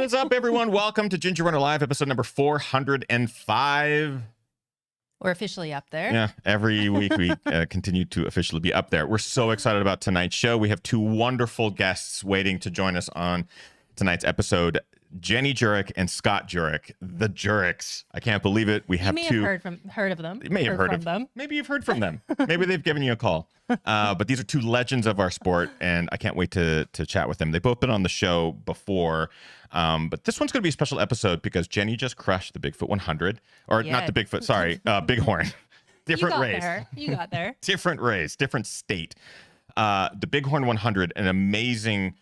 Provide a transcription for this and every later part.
is up, everyone? Welcome to Ginger Runner Live, episode number 405. We're officially up there. Yeah, every week we continue to officially be up there. We're so excited about tonight's show. We have two wonderful guests waiting to join us on tonight's episode. Jenny Jurek and Scott Jurek, the Jureks. I can't believe it. We have you may have heard of them. You may have heard of them. Maybe you've heard from them. Maybe they've given you a call. But these are two legends of our sport, and I can't wait to chat with them. They've both been on the show before, but this one's going to be a special episode because Jenny just crushed the Bigfoot 100, or not the Bigfoot, sorry, Bighorn. Different race. You got there. Different race, different state. The Bighorn 100, an amazing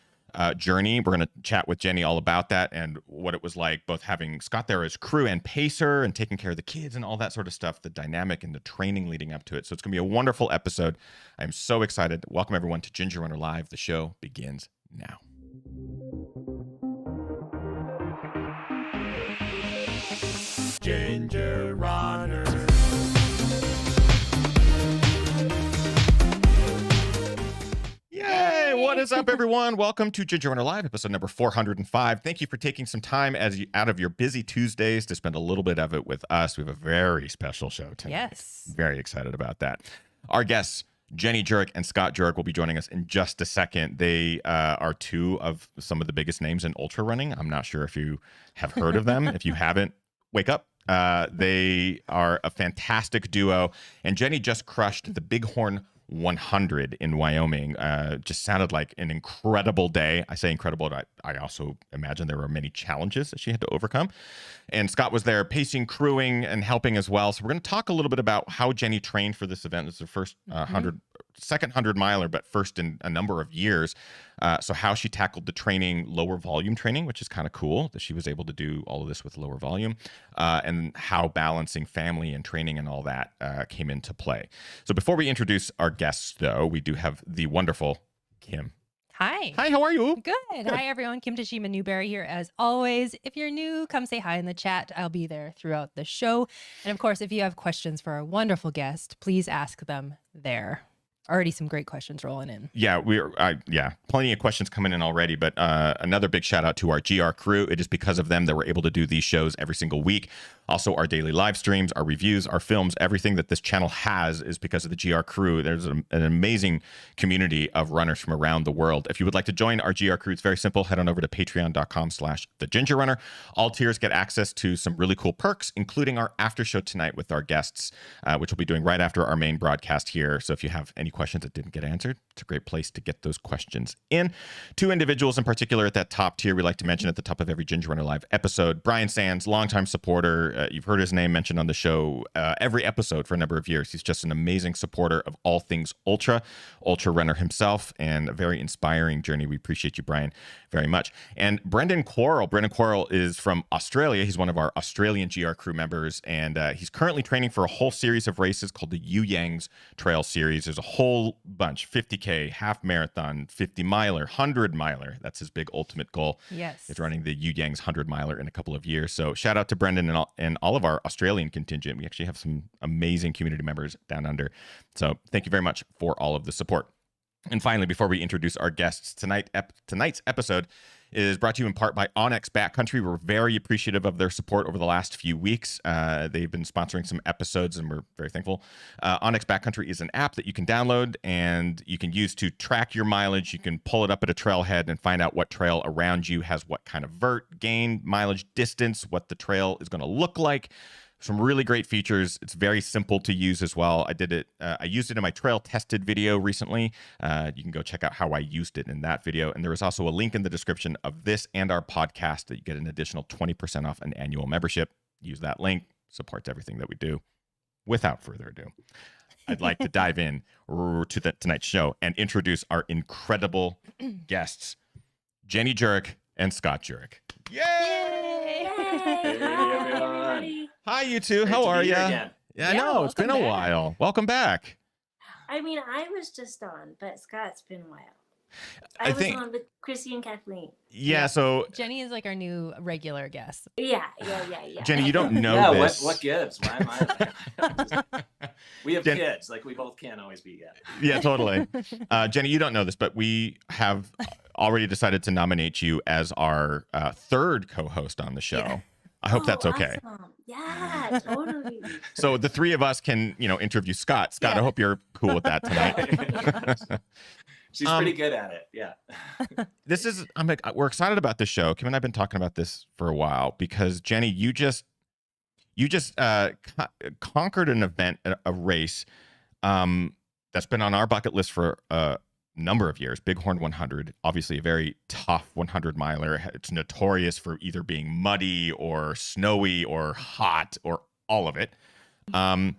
journey. We're going to chat with Jenny all about that and what it was like, both having Scott there as crew and pacer and taking care of the kids and all that sort of stuff, the dynamic and the training leading up to it. So it's going to be a wonderful episode. I'm so excited. Welcome everyone to Ginger Runner Live. The show begins now. Ginger Runner. Yay! What is up, everyone? Welcome to Ginger Runner Live, episode number 405. Thank you for taking some time out of your busy Tuesdays to spend a little bit of it with us. We have a very special show tonight. Yes. Very excited about that. Our guests, Jenny Jurek and Scott Jurek, will be joining us in just a second. They are two of some of the biggest names in ultra running. I'm not sure if you have heard of them. If you haven't, wake up. They are a fantastic duo, and Jenny just crushed the Bighorn 100 in Wyoming. Just sounded like an incredible day. I say incredible, but I also imagine there were many challenges that she had to overcome. And Scott was there pacing, crewing, and helping as well. So we're going to talk a little bit about how Jenny trained for this event. This is her first second 100 miler, but first in a number of years. So how she tackled the training, lower volume training, which is kind of cool that she was able to do all of this with lower volume, and how balancing family and training and all that came into play. So before we introduce our guests, though, we do have the wonderful Kim. Hi. Hi, how are you? Good. Hi, everyone. Kim Tashima Newberry here, as always. If you're new, come say hi in the chat. I'll be there throughout the show. And of course, if you have questions for our wonderful guest, please ask them there. Already some great questions rolling in. Yeah, plenty of questions coming in already, but another big shout out to our GR crew. It is because of them that we're able to do these shows every single week. Also, our daily live streams, our reviews, our films, everything that this channel has is because of the GR crew. There's an amazing community of runners from around the world. If you would like to join our GR crew, it's very simple. Head on over to patreon.com/thegingerrunner. All tiers get access to some really cool perks, including our after show tonight with our guests, which we'll be doing right after our main broadcast here. So if you have any questions that didn't get answered, it's a great place to get those questions in. Two individuals in particular at that top tier we like to mention at the top of every Ginger Runner Live episode. Brian Sands, longtime supporter. You've heard his name mentioned on the show every episode for a number of years. He's just an amazing supporter of all things ultra runner himself, and a very inspiring journey. We appreciate you, Brian, very much. And Brendan Quarrell. Brendan Quarrell is from Australia. He's one of our Australian GR crew members, and he's currently training for a whole series of races called the You Yangs Trail Series. There's a whole bunch, 50K, half marathon, 50 miler, 100 miler. That's his big ultimate goal. Yes. He's running the You Yangs 100 miler in a couple of years. So shout out to Brendan and all of our Australian contingent. We actually have some amazing community members down under. So thank you very much for all of the support. And finally, before we introduce our guests, tonight's episode is brought to you in part by Onyx Backcountry. We're very appreciative of their support over the last few weeks. They've been sponsoring some episodes, and we're very thankful. Onyx Backcountry is an app that you can download and you can use to track your mileage. You can pull it up at a trailhead and find out what trail around you has what kind of vert, gain, mileage, distance, what the trail is going to look like. Some really great features. It's very simple to use as well. I used it in my trail tested video recently. You can go check out how I used it in that video. And there is also a link in the description of this and our podcast that you get an additional 20% off an annual membership. Use that link. Supports everything that we do. Without further ado, I'd like to dive in to tonight's show and introduce our incredible guests, Jenny Jurek and Scott Jurek. Yay! Hey, everyone. Hi, you two. How are you? Yeah, I know. It's been a while. Welcome back. I mean, I was just on, but Scott's been a while. I was on with Chrissy and Kathleen. Yeah, so Jenny is like our new regular guest. Yeah. Jenny, you don't know this. What gives? Why am I there? We have kids. Like, we both can't always be together. Yeah, totally. Jenny, you don't know this, but we have already decided to nominate you as our third co-host on the show. Yeah. I hope that's okay. Awesome. Yeah, totally. So the three of us can, interview Scott. Scott, I hope you're cool with that tonight. She's pretty good at it. Yeah. We're excited about this show. Kim and I've been talking about this for a while because Jenny, you just conquered an event, a race that's been on our bucket list for a number of years. Bighorn 100, obviously a very tough 100 miler. It's notorious for either being muddy or snowy or hot or all of it. I'm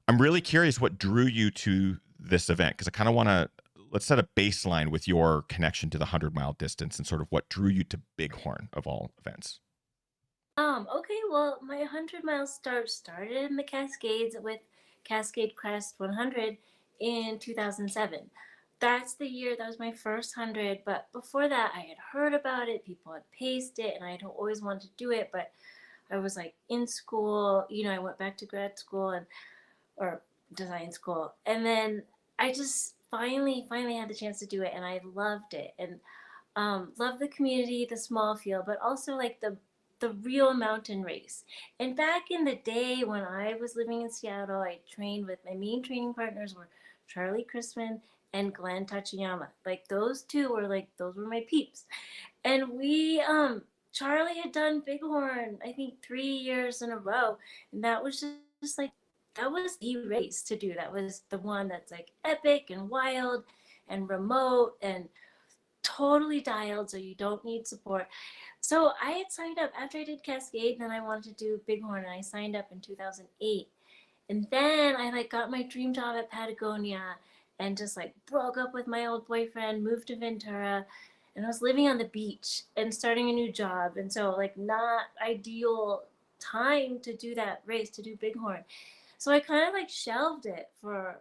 really curious what drew you to this event, because I kind of want to let's set a baseline with your connection to the 100-mile distance and sort of what drew you to Bighorn of all events. Okay, well, my 100-mile started in the Cascades with Cascade Crest 100 in 2007. That's the year, that was my first 100, but before that, I had heard about it, people had paced it, and I had always wanted to do it, but I was like in school, I went back to grad school or design school, and then I just finally had the chance to do it, and I loved it, and loved the community, the small field, but also like the real mountain race. And back in the day when I was living in Seattle, I trained with my main training partners were Charlie Chrisman and Glenn Tachiyama. Like those were my peeps. And Charlie had done Bighorn, I think 3 years in a row. And that was just like, that was the race to do. That was the one that's like epic and wild and remote and totally dialed, so you don't need support. So I had signed up after I did Cascade, and then I wanted to do Bighorn, and I signed up in 2008. And then I got my dream job at Patagonia and just broke up with my old boyfriend, moved to Ventura, and I was living on the beach and starting a new job. And so not ideal time to do that race, to do Bighorn. So I kind of shelved it for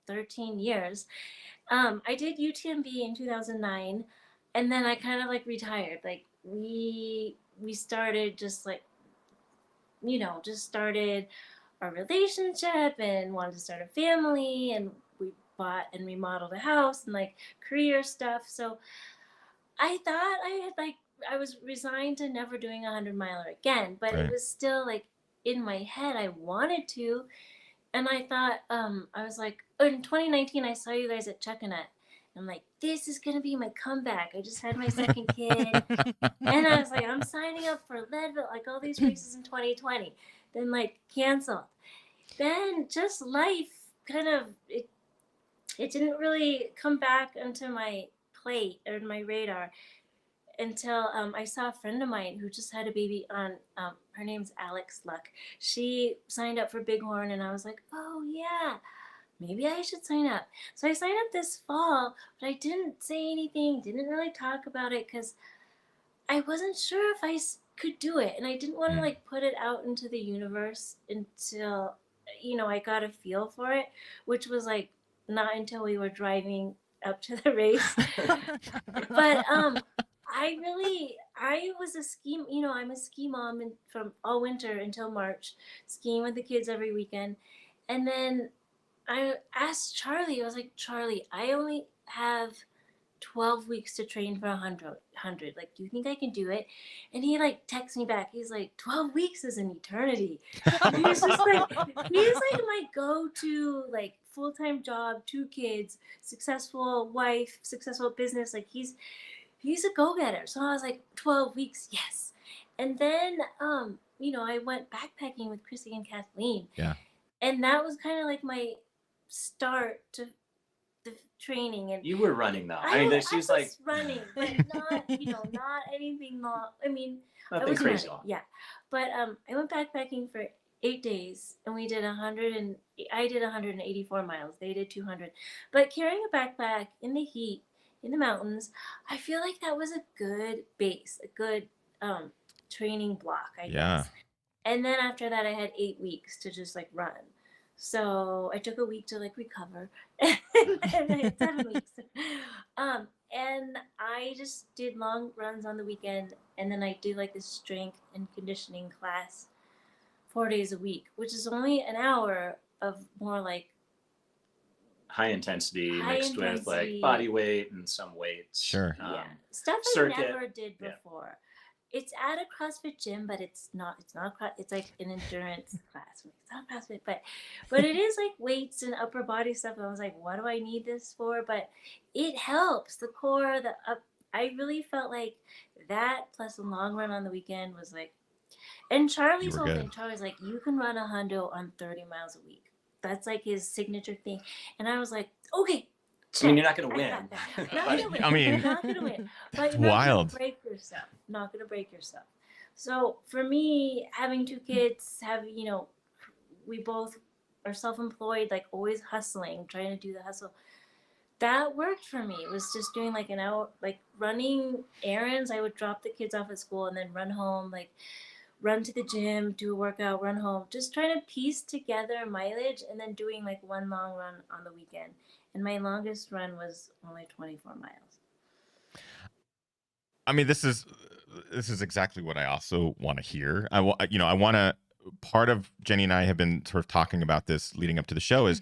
13 years. I did UTMB in 2009, and then I kind of retired. We started just started our relationship and wanted to start a family, and we bought and remodeled a house and career stuff. So I thought I was resigned to never doing a 100-miler again, but Right. It was still in my head, I wanted to. And I thought, I was in 2019, I saw you guys at Chuckanut. I'm like, this is going to be my comeback. I just had my second kid. And I was I'm signing up for Leadville, all these races in 2020. Then canceled. Then just life kind of, it didn't really come back onto my plate or my radar until I saw a friend of mine who just had a baby on, her name's Alex Luck. She signed up for Bighorn, and I was like, oh yeah, maybe I should sign up. So I signed up this fall, but I didn't say anything, didn't really talk about it because I wasn't sure if I could do it. And I didn't want to put it out into the universe until, I got a feel for it, which was not until we were driving up to the race. But I was a ski, I'm a ski mom from all winter until March, skiing with the kids every weekend. And then I asked Charlie, I was like, Charlie, I only have 12 weeks to train for 100. Do you think I can do it? And he texts me back. He's like, 12 weeks is an eternity. He's just he's my go-to, full-time job, 2 kids, successful wife, successful business. He's a go-getter. So I was 12 weeks, yes. And then, I went backpacking with Chrissy and Kathleen. Yeah. And that was kind of my start to the training. And you were running though. I was she's running, but not, not anything long. nothing I was crazy. running, yeah. But I went backpacking for 8 days, and we did I did 184 miles. They did 200. But carrying a backpack in the heat, in the mountains, I feel that was a good base, a good training block, I guess. And then after that, I had 8 weeks to just run. So I took a week to recover, and then I had 7 weeks. And I just did long runs on the weekend, and then I do this strength and conditioning class 4 days a week, which is only an hour of more high intensity High mixed with like intensity. body weight and some weights. Sure. Yeah, stuff I circuit. never did Yeah. before. It's at a CrossFit gym, but it's not. It's like an endurance class. It's not CrossFit, but it is like weights and upper body stuff. And I was like, what do I need this for? But it helps the core. The up. I really felt like that plus a long run on the weekend was like. And Charlie's were whole good. thing. Charlie's like, you can run a hundo on 30 miles a week. That's like his signature thing. And I was like, okay. I mean, check. you're not going to I win. got that. Not But- gonna win. I mean, not gonna win. But that's you're not wild. gonna break yourself. Not gonna break yourself. So for me, having two kids, we both are self-employed, like always hustling, trying to do the hustle. That worked for me. It was just doing like an hour, like running errands. I would drop the kids off at school and then run home, like run to the gym, do a workout, run home, just trying to piece together mileage and then doing like one long run on the weekend. And my longest run was only 24 miles. I mean, this is exactly what I also want to hear. I want to. Part of Jenny and I have been sort of talking about this leading up to the show is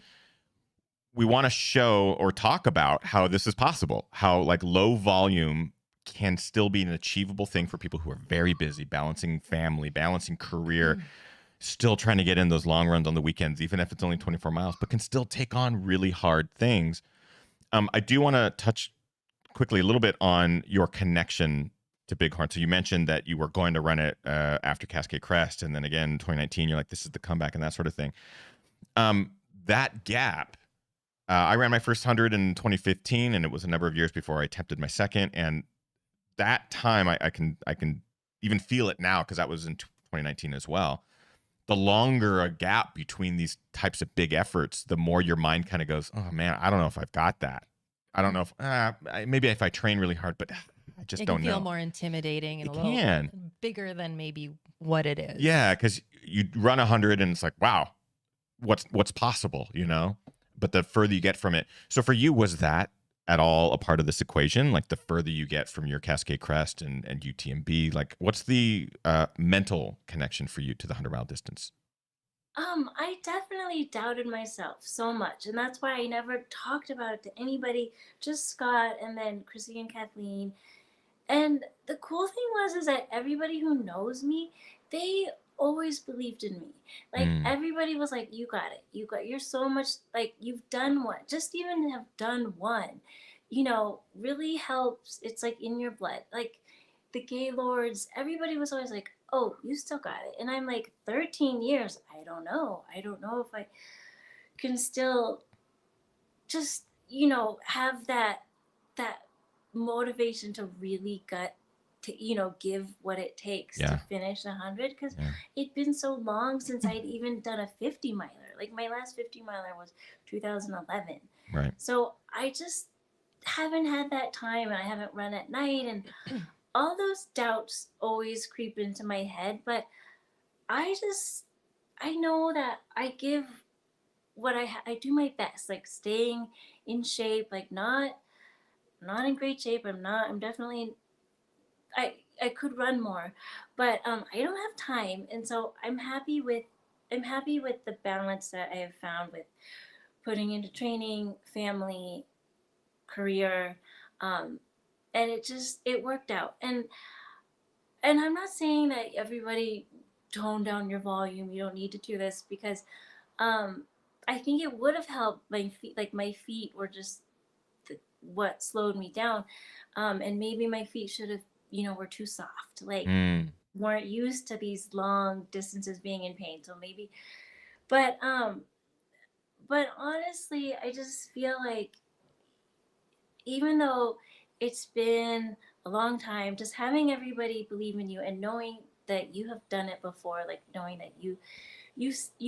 we want to show or talk about how this is possible, how like low volume can still be an achievable thing for people who are very busy, balancing family, balancing career, still trying to get in those long runs on the weekends, even if it's only 24 miles, but can still take on really hard things. I do want to touch quickly a little bit on your connection to Bighorn. So you mentioned that you were going to run it after Cascade Crest, and then again 2019, you're like, this is the comeback and that sort of thing. That gap, I ran my first 100 in 2015, and it was a number of years before I attempted my second. And that time, I can even feel it now because that was in 2019 as well. The longer a gap between these types of big efforts, the more your mind kind of goes, oh man, I don't know if I've got that. I don't know if maybe if I train really hard, but I just don't know. It can feel more intimidating and It a little can. bigger than maybe what it is. Yeah, because you run 100 and it's like, wow, what's possible, you know? But the further you get from it. So for you, was that at all a part of this equation? Like the further you get from your Cascade Crest and UTMB, like what's the mental connection for you to the 100-mile distance? I definitely doubted myself so much, and that's why I never talked about it to anybody, just Scott and then Chrissy and Kathleen. And the cool thing is that everybody who knows me, they always believed in me. Like everybody was like, "You got it. You're so much like you've done one. Just even have done one, really helps. It's like in your blood. Like the Gaylords, everybody was always like, oh, you still got it. And I'm like, 13 years. I don't know if I can still just, have that motivation to really give what it takes to finish 100. Because it'd been so long since I'd even done a 50 miler. Like my last 50 miler was 2011. Right. So I just haven't had that time, and I haven't run at night, and all those doubts always creep into my head. But I know that I give what I do my best, like staying in shape, like not in great shape. I'm definitely, I could run more, but I don't have time. And so I'm happy with the balance that I have found with putting into training, family, career, and it worked out. And I'm not saying that everybody tone down your volume. You don't need to do this, because I think it would have helped my feet. Like my feet were just what slowed me down. And maybe my feet should have, were too soft. Like weren't used to these long distances being in pain. So maybe, but honestly, I just feel like even though it's been a long time, just having everybody believe in you and knowing that you have done it before, like knowing that you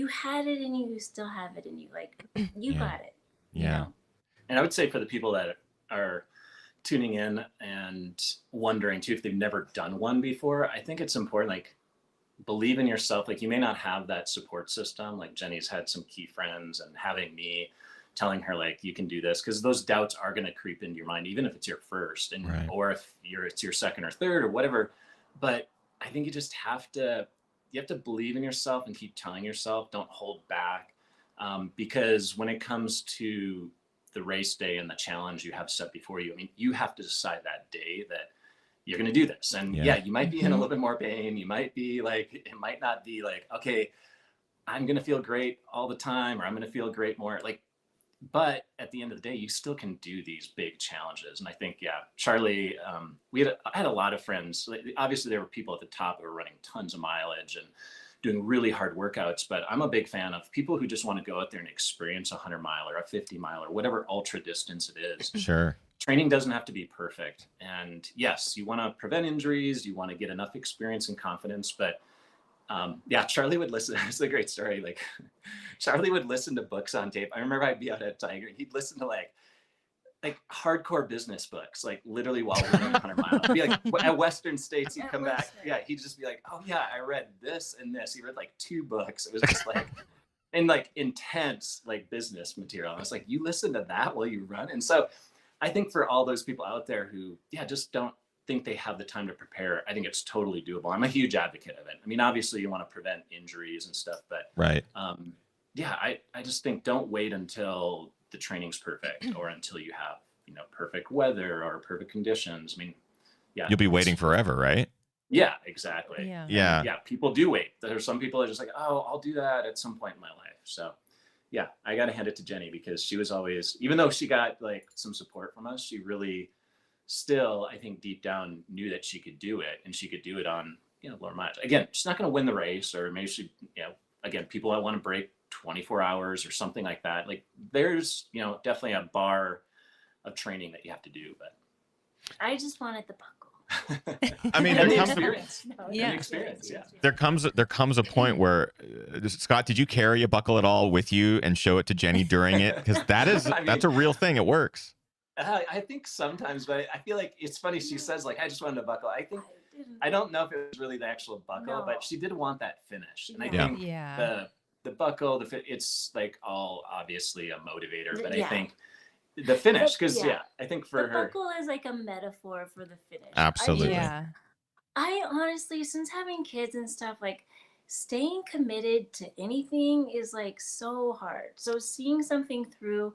had it in you, you still have it in you, like you got it. Yeah. And I would say for the people that are tuning in and wondering too, if they've never done one before, I think it's important, like believe in yourself. Like you may not have that support system. Like Jenny's had some key friends, and having me telling her like, you can do this, because those doubts are going to creep into your mind, even if it's your first, and or if it's your second or third or whatever. But I think you just have to believe in yourself and keep telling yourself, don't hold back. Because when it comes to the race day and the challenge you have set before you. I mean, you have to decide that day that you're going to do this. And yeah, you might be in a little bit more pain. You might be like, it might not be like, okay, I'm going to feel great all the time, or I'm going to feel great more. Like, but at the end of the day, you still can do these big challenges. And I think, yeah, Charlie, I had a lot of friends. Obviously, there were people at the top who were running tons of mileage and doing really hard workouts, but I'm a big fan of people who just want to go out there and experience a 100 mile or a 50 mile or whatever ultra distance it is. Sure. Training doesn't have to be perfect. And yes, you want to prevent injuries, you want to get enough experience and confidence, but yeah, Charlie would listen. It's a great story. Like, Charlie would listen to books on tape. I remember I'd be out at Tiger and he'd listen to like hardcore business books, like literally while we were running 100 miles. Be like at Western States, he'd come back. Yeah, he'd just be like, oh yeah, I read this and this. He read like 2 books. It was just like, and like intense like business material. I was like, you listen to that while you run? And so I think for all those people out there who, yeah, just don't think they have the time to prepare, I think it's totally doable. I'm a huge advocate of it. I mean, obviously you want to prevent injuries and stuff, but right. Yeah, I just think don't wait until the training's perfect or until you have, you know, perfect weather or perfect conditions. I mean, yeah. You'll be waiting forever, right? Yeah, exactly. Yeah. Yeah. Yeah, people do wait. There's some people that are just like, oh, I'll do that at some point in my life. So yeah, I got to hand it to Jenny because she was always, even though she got like some support from us, she really still, I think deep down knew that she could do it, and she could do it on, you know, lower miles. Again, she's not going to win the race, or maybe she, you know, again, people that want to break 24 hours or something like that. Like there's, you know, definitely a bar of training that you have to do, but I just wanted the buckle. I mean, and the there comes, experience. Yeah. And the experience, yeah. there comes a point where Scott, did you carry a buckle at all with you and show it to Jenny during it? Because that's a real thing. It works. I think sometimes, but I feel like it's funny. She says like, I just wanted a buckle. I think, I don't know if it was really the actual buckle, but she did want that finish. And I think the buckle, the fit, it's like all obviously a motivator, but I think the finish, because I think for her, buckle is like a metaphor for the finish. Absolutely. I honestly, since having kids and stuff, like staying committed to anything is like so hard. So seeing something through,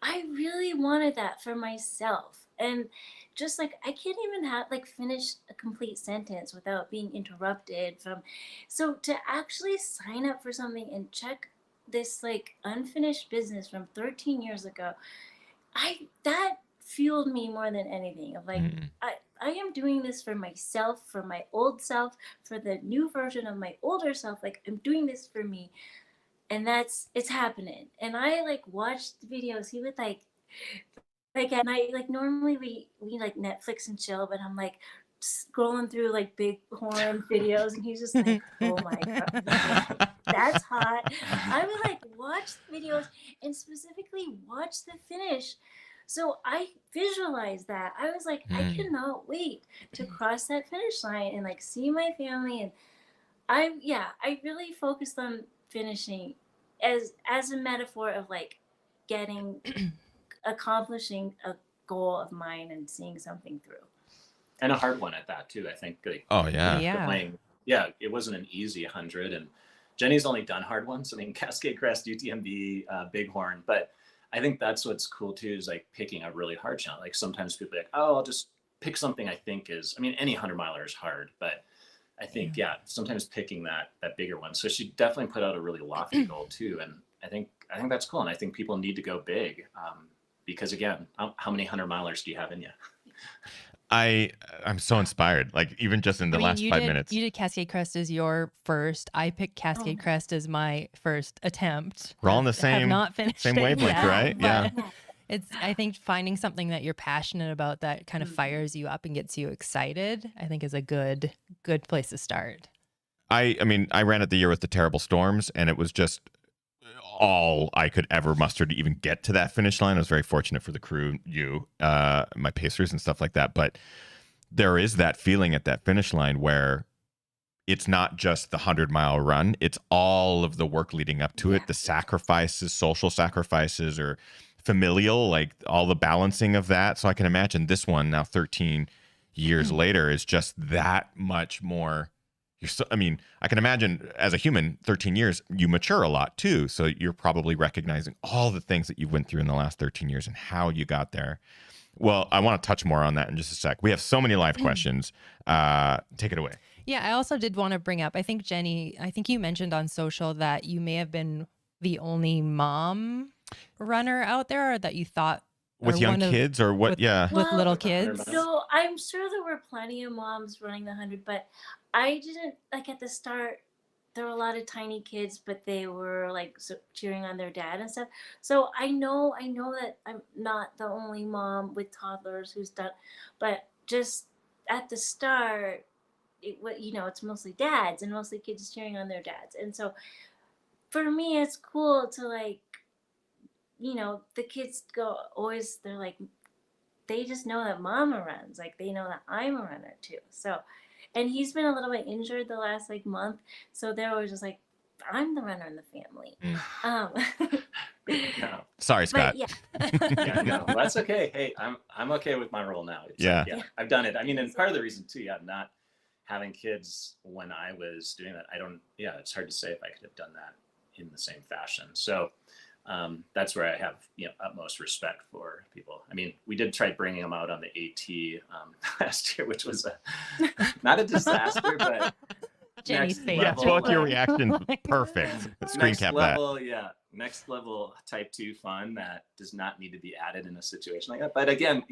I really wanted that for myself. And just like, I can't even have like finish a complete sentence without being interrupted from, so to actually sign up for something and check this like unfinished business from 13 years ago, that fueled me more than anything of like, I am doing this for myself, for my old self, for the new version of my older self. Like I'm doing this for me. And it's happening. And I like watched the videos. He would like at night, like normally we like Netflix and chill, but I'm like scrolling through like Bighorn videos, and he's just like, oh my God, that's hot. I would like watch the videos and specifically watch the finish. So I visualized that. I was like, I cannot wait to cross that finish line and like see my family. And I really focused on finishing as a metaphor of like accomplishing a goal of mine and seeing something through. And a hard one at that too, I think. Like, it wasn't an easy 100, and Jenny's only done hard ones. I mean, Cascade Crest, UTMB, Bighorn, but I think that's what's cool too, is like picking a really hard challenge. Like sometimes people are like, oh, I'll just pick something I think is, I mean, any 100-miler is hard, but I think, sometimes picking that bigger one. So she definitely put out a really lofty goal too. And I think that's cool. And I think people need to go big because again, how many 100-milers do you have in you? I'm so inspired. Like even just in the last 5 minutes. You did Cascade Crest as your first. I picked Cascade Crest as my first attempt. We're all in the same wavelength, right? Yeah. I think finding something that you're passionate about that kind of fires you up and gets you excited, I think is a good place to start. I mean, I ran it the year with the terrible storms, and it was just all I could ever muster to even get to that finish line. I was very fortunate for the crew, my pacers and stuff like that. But there is that feeling at that finish line where it's not just the 100-mile run. It's all of the work leading up to it, the sacrifices, social sacrifices or familial, like all the balancing of that. So I can imagine this one now 13 years later is just that much more you're so, I mean, I can imagine as a human, 13 years, you mature a lot too. So you're probably recognizing all the things that you went through in the last 13 years and how you got there. Well, I want to touch more on that in just a sec. We have so many live questions. Take it away. Yeah, I also did want to bring up, I think, Jenny, I think you mentioned on social that you may have been the only mom runner out there, or that you thought With or young one of- kids or what? with- Yeah. with little With 100 kids. miles. No, I'm sure there were plenty of moms running the 100, but I didn't, like, at the start, there were a lot of tiny kids, but they were like cheering on their dad and stuff. So I know that I'm not the only mom with toddlers who's done, but just at the start, it's mostly dads and mostly kids cheering on their dads. And so for me, it's cool to, like, the kids they're like, they just know that mama runs. Like, they know that I'm a runner too. So, and he's been a little bit injured the last, like, month. So they're always just like, I'm the runner in the family. No. Sorry, Scott. But yeah, Yeah, no, that's okay. Hey, I'm okay with my role now. It's like, Yeah. I've done it. I mean, and part of the reason too, not having kids when I was doing that, it's hard to say if I could have done that in the same fashion. So that's where I have utmost respect for people. I mean, we did try bringing them out on the AT last year, which was not a disaster, but Jenny's next face. Yeah, level, both your Like, reactions, oh my perfect. God. Screen next cap that. level, next level type 2 fun that does not need to be added in a situation like that. But again,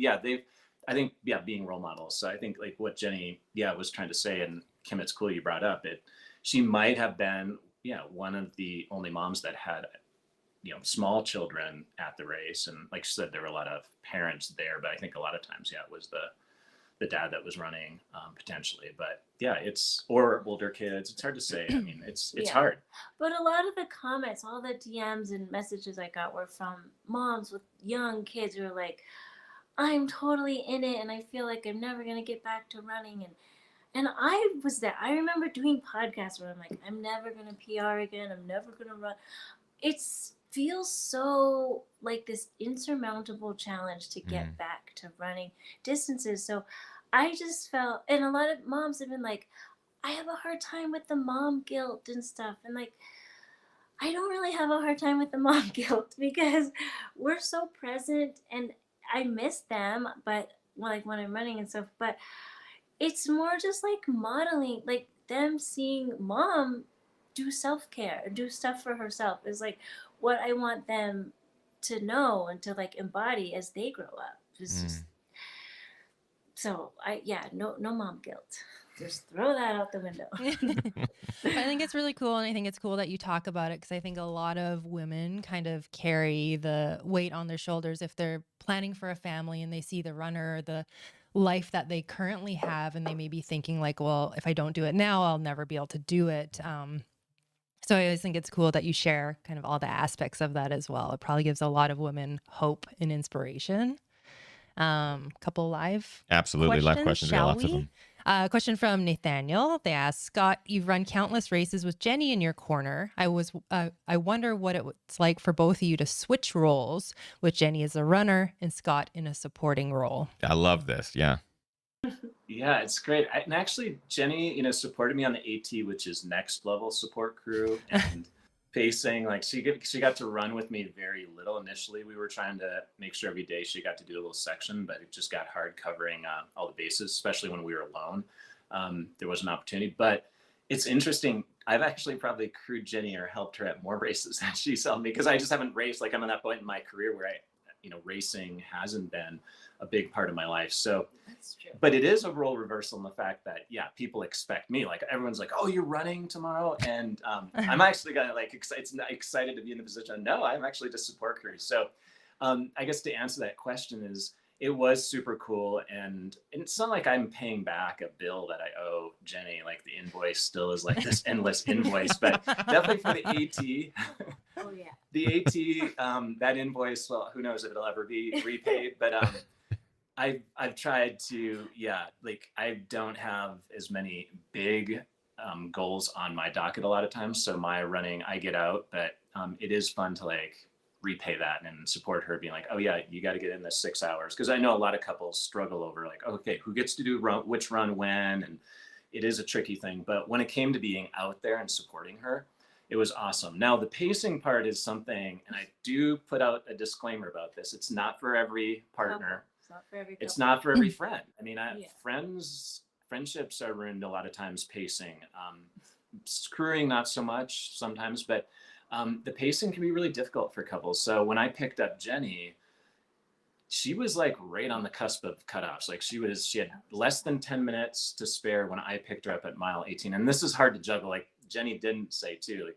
I think being role models. So I think, like, what Jenny was trying to say, and Kim, it's cool you brought up it. She might have been one of the only moms that had small children at the race, and like she said, there were a lot of parents there, but I think a lot of times it was the dad that was running, potentially. But it's, or older kids. It's hard to say. I mean, it's Yeah. hard. but a lot of the comments, all the DMs and messages I got were from moms with young kids who are like, I'm totally in it, and I feel like I'm never gonna get back to running. And I was there. I remember doing podcasts where I'm like, I'm never gonna PR again. I'm never gonna run. It feels so like this insurmountable challenge to get back to running distances. So I just felt, and a lot of moms have been like, I have a hard time with the mom guilt and stuff. And, like, I don't really have a hard time with the mom guilt because we're so present and I miss them, but, like, when I'm running and stuff, but it's more just like modeling, like them seeing mom do self-care, do stuff for herself is like what I want them to know and to, like, embody as they grow up. It's just, so no mom guilt. Just throw that out the window. I think it's really cool, and I think it's cool that you talk about it, because I think a lot of women kind of carry the weight on their shoulders if they're planning for a family and they see the runner, the life that they currently have, and they may be thinking like, well, if I don't do it now, I'll never be able to do it. So I always think it's cool that you share kind of all the aspects of that as well. It probably gives a lot of women hope and inspiration. Couple live Absolutely. Live questions. We got shall lots of we? them. Question from Nathaniel. They ask, Scott, you've run countless races with Jenny in your corner. I wonder what it's like for both of you to switch roles, with Jenny as a runner and Scott in a supporting role. I love this. Yeah. Yeah, it's great. And actually, Jenny, supported me on the AT, which is next level support crew, and pacing. Like, she got to run with me very little initially. We were trying to make sure every day she got to do a little section, but it just got hard covering all the bases, especially when we were alone. There was an opportunity, but it's interesting. I've actually probably crewed Jenny or helped her at more races than she's helped me, because I just haven't raced. Like, I'm at that point in my career where racing hasn't been a big part of my life. So That's true. but it is a role reversal in the fact that people expect me, like, everyone's like, oh, you're running tomorrow, and I'm actually gonna, like, excited to be in the position. No, I'm actually just support crew. So I guess to answer that question is, it was super cool, and it's not like I'm paying back a bill that I owe Jenny. Like, the invoice still is like this endless invoice, but definitely for the AT. Oh yeah. The AT, that invoice, well, who knows if it'll ever be repaid, but I've tried to, I don't have as many big goals on my docket a lot of times. So my running, I get out, but it is fun to, like, repay that and support her, being like, oh yeah, you got to get in this 6 hours. Because I know a lot of couples struggle over, like, okay, who gets to do which run when, and it is a tricky thing. But when it came to being out there and supporting her, it was awesome. Now, the pacing part is something, and I do put out a disclaimer about this. It's not for every partner. It's not for every It's couple. not for every friend. I mean, Yeah. friendships are ruined a lot of times pacing. Screwing, not so much sometimes, but the pacing can be really difficult for couples. So when I picked up Jenny, she was like right on the cusp of cutoffs. Like she had less than 10 minutes to spare when I picked her up at mile 18. And this is hard to juggle. Like Jenny didn't say too, like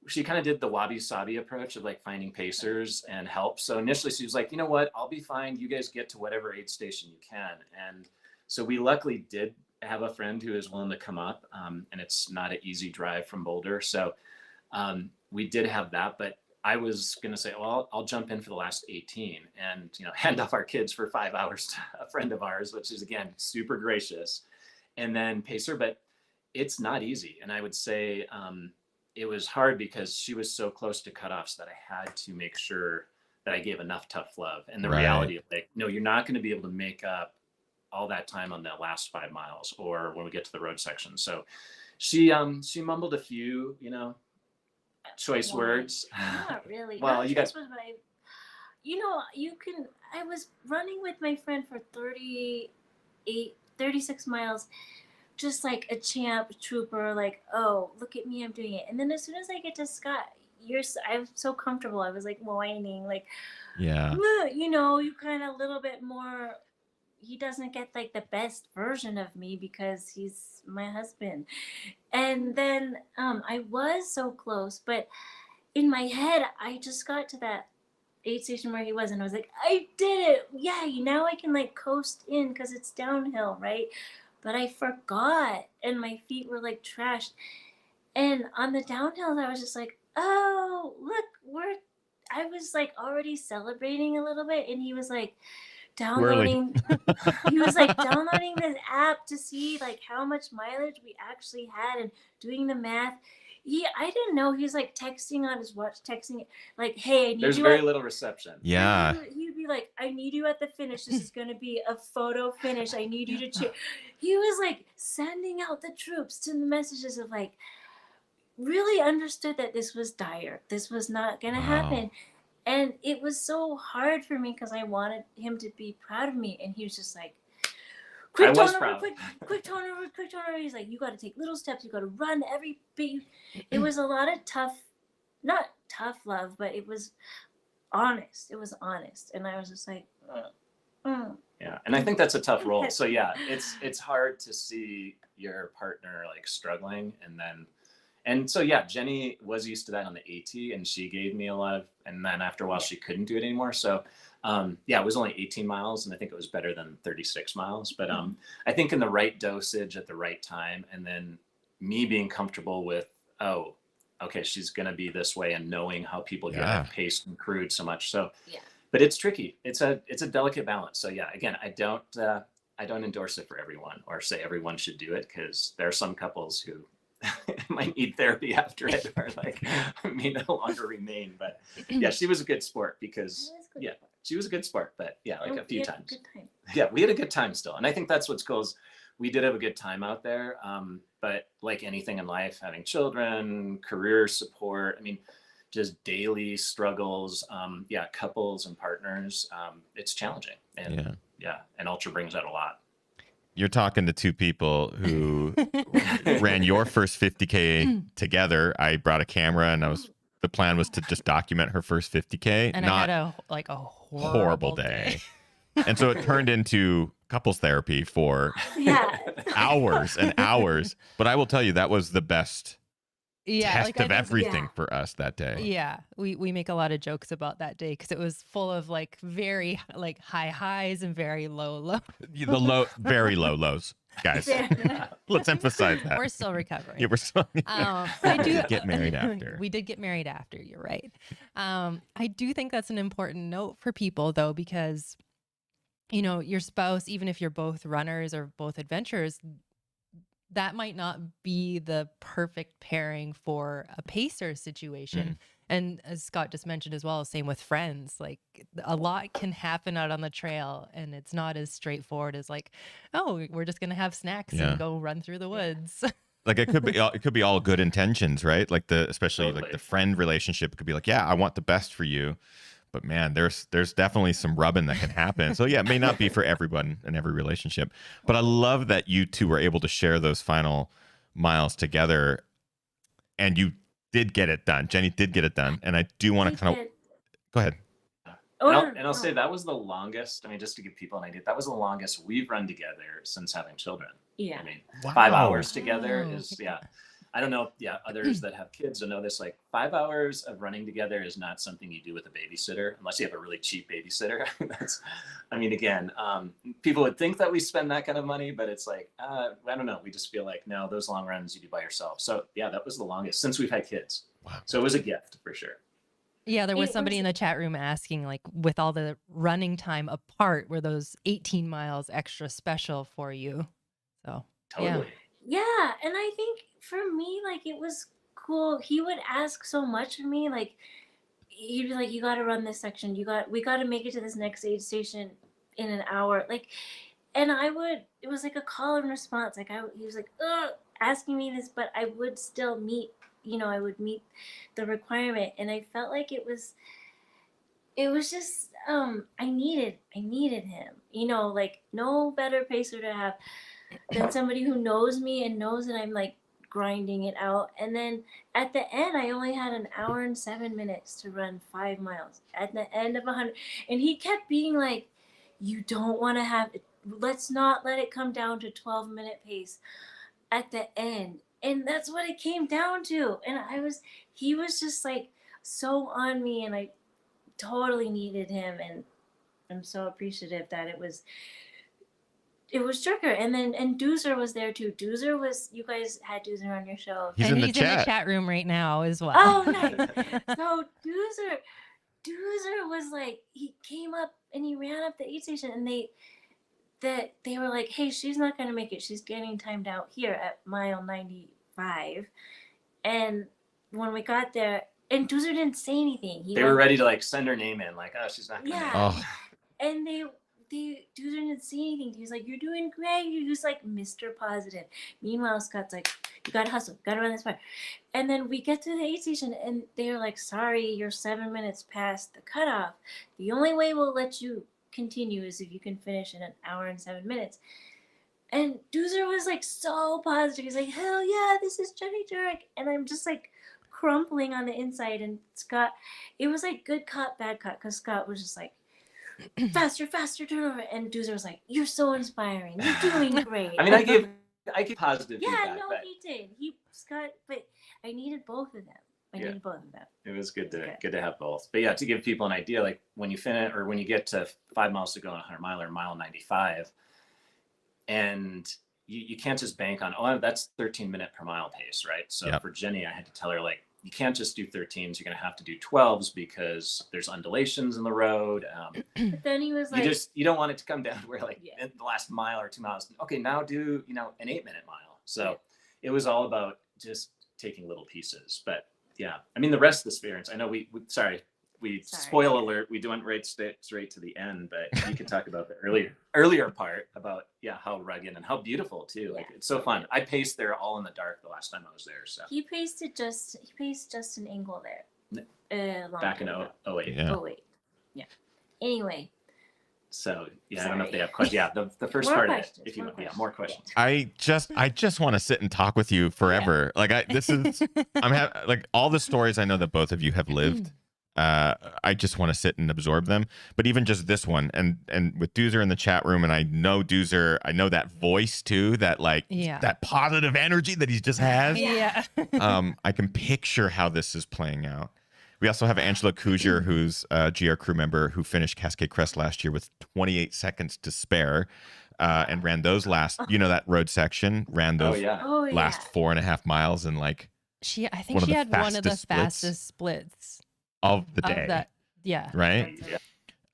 she kind of did the wabi sabi approach of like finding pacers and help. So initially she was like, you know what, I'll be fine. You guys get to whatever aid station you can. And so we luckily did have a friend who is willing to come up, and it's not an easy drive from Boulder. So we did have that, but I was going to say, well, I'll jump in for the last 18 and, hand off our kids for 5 hours to a friend of ours, which is, again, super gracious, and then pace her. But it's not easy. And I would say it was hard because she was so close to cutoffs that I had to make sure that I gave enough tough love. And the reality of like, no, you're not going to be able to make up all that time on the last 5 miles or when we get to the road section. So she mumbled a few, choice words. Not really. Well, Not you guys, choice words, but I was running with my friend for 36 miles, just like a champ, a trooper, like, oh, look at me, I'm doing it. And then as soon as I get to Scott, I'm so comfortable. I was like whining, like, Yeah. You kind of a little bit more. He doesn't get like the best version of me because he's my husband. And then I was so close, but in my head, I just got to that aid station where he was, and I was like, I did it. Yeah, now I can like coast in because it's downhill, right? But I forgot, and my feet were like trashed. And on the downhill, I was just like, oh, look, I was like already celebrating a little bit, and he was like, downloading he was like downloading this app to see like how much mileage we actually had and doing the math. I didn't know he was like texting on his watch, texting like, hey, I need there's you very little reception. Yeah. He'd be like, I need you at the finish. This is gonna be a photo finish. I need you to cheer. He was like sending out the troops to the messages of like really understood that this was dire. This was not gonna happen. And it was so hard for me because I wanted him to be proud of me. And he was just like, quick turnover. He's like, you got to take little steps. You got to run every bit. It was a lot of not tough love, but it was honest. It was honest. And I was just like, Yeah. And I think that's a tough role. So yeah, it's hard to see your partner like struggling and so yeah, Jenny was used to that on the AT, and she gave me a lot of, and then after a while she couldn't do it anymore. So it was only 18 miles, and I think it was better than 36 miles. But I think in the right dosage at the right time, and then me being comfortable with, oh, okay, she's gonna be this way, and knowing how people get paced and crewed so much. So but it's tricky. It's a delicate balance. So yeah, again, I don't endorse it for everyone or say everyone should do it, because there are some couples who might need therapy after it or like may no longer remain. But yeah, she was a good sport because she was a good sport, but like a few times. Yeah, we had a good time still. And I think that's what's cool is we did have a good time out there. But like anything in life, having children, career support, I mean, just daily struggles, couples and partners, it's challenging. And and Ultra brings out a lot. You're talking to two people who ran your first 50K together. I brought a camera, and the plan was to just document her first 50K. And I had a horrible day. And so it turned into couples therapy for hours and hours. But I will tell you, that was the best test of everything for us that day. Yeah, we make a lot of jokes about that day because it was full of like very like high highs and very low lows. Very low lows, guys. Let's emphasize that. We're still recovering. Yeah, we're still. I do get married after. We did get married after. You're right. I do think that's an important note for people though, because your spouse, even if you're both runners or both adventurers, that might not be the perfect pairing for a pacer situation. And as Scott just mentioned as well, same with friends. Like a lot can happen out on the trail, and it's not as straightforward as like, oh, we're just gonna have snacks Yeah. and go run through the woods. Like it could be all good intentions, right? Like especially like the friend relationship could be like, yeah, I want the best for you. But man, there's definitely some rubbing that can happen. So yeah, it may not be for everyone in every relationship. But I love that you two were able to share those final miles together, and you did get it done. Jenny did get it done, and I do want to kind of go ahead. And I'll say that was the longest. I mean, just to give people an idea, that was the longest we've run together since having children. Yeah. I mean, Wow. 5 hours together Wow. is I don't know. Yeah, others that have kids will know this. Like 5 hours of running together is not something you do with a babysitter, unless you have a really cheap babysitter. Again, people would think that we spend that kind of money, but it's like, I don't know. We just feel like, no, those long runs you do by yourself. So yeah, that was the longest since we've had kids. Wow. So it was a gift for sure. Yeah, there was somebody in the chat room asking, like, with all the running time apart, were those 18 miles extra special for you? So Totally. Yeah, and I think for me, like, it was cool. He would ask so much of me, like, he'd be like, "You got to run this section. We got to make it to this next aid station in an hour." Like, and it was like a call and response. Like, he was like, "Ugh," asking me this, but I would still meet. I would meet the requirement, and I felt like it was just I needed him. Like no better pacer to have than somebody who knows me and knows that I'm like grinding it out. And then at the end, I only had an hour and 7 minutes to run 5 miles at the end of 100. And he kept being like, "You don't want to have it. Let's not let it come down to 12-minute pace at the end." And that's what it came down to. And he was just like so on me, and I totally needed him. And I'm so appreciative that it was Jurker. And Doozer was there too. You guys had Doozer on your show. He's in the chat room right now as well. Oh, nice. So Doozer was like, he came up and he ran up the aid station, and they were like, "Hey, she's not going to make it. She's getting timed out here at mile 95. And when we got there, and Doozer didn't say anything. They were ready to like send her name in, like, "Oh, she's not going to make it." Oh. And Doozer didn't say anything. He was like, "You're doing great." He was like Mr. Positive. Meanwhile, Scott's like, "You got to hustle. Got to run this far." And then we get to the aid station, and they're like, "Sorry, you're 7 minutes past the cutoff. The only way we'll let you continue is if you can finish in an hour and 7 minutes." And Doozer was like so positive. He's like, "Hell yeah, this is Jenny Jurek." And I'm just like crumpling on the inside. And Scott, it was like good cop, bad cop, because Scott was just like, faster, turnover. And Doozer was like, "You're so inspiring. You're doing great." I mean, I gave positive feedback. Yeah, no, he did. Scott, but I needed both of them. It was good to have both. But yeah, to give people an idea, like when you finish or when you get to 5 miles to go on a 100 mile or mile 95, and you can't just bank on, that's 13-minute per mile pace, right? So for Jenny, I had to tell her, like, you can't just do 13s. You're going to have to do 12s because there's undulations in the road. But then he was like, you don't want it to come down where like in the last mile or 2 miles. Okay, now do an 8-minute mile. So it was all about just taking little pieces. But yeah, I mean, the rest of the experience, I know we spoil alert, we went straight to the end, but you could talk about the earlier part about how rugged and how beautiful too. Like it's so fun. I paced there all in the dark the last time I was there. So he paced Justin Engel there. Back in 08. Yeah. 08. Yeah. Anyway. So I don't know if they have questions. Yeah, the first part of it. If you want, more questions. I just want to sit and talk with you forever. Like like all the stories I know that both of you have lived. I just want to sit and absorb them. But even just this one, and with Doozer in the chat room, and I know Doozer, I know that voice too, that that positive energy that he just has. Yeah. I can picture how this is playing out. We also have Angela Kuzier, who's a GR crew member who finished Cascade Crest last year with 28 seconds to spare, and ran those last, that road section, ran those last 4.5 miles, and like I think she had one of the fastest splits of the day. Right?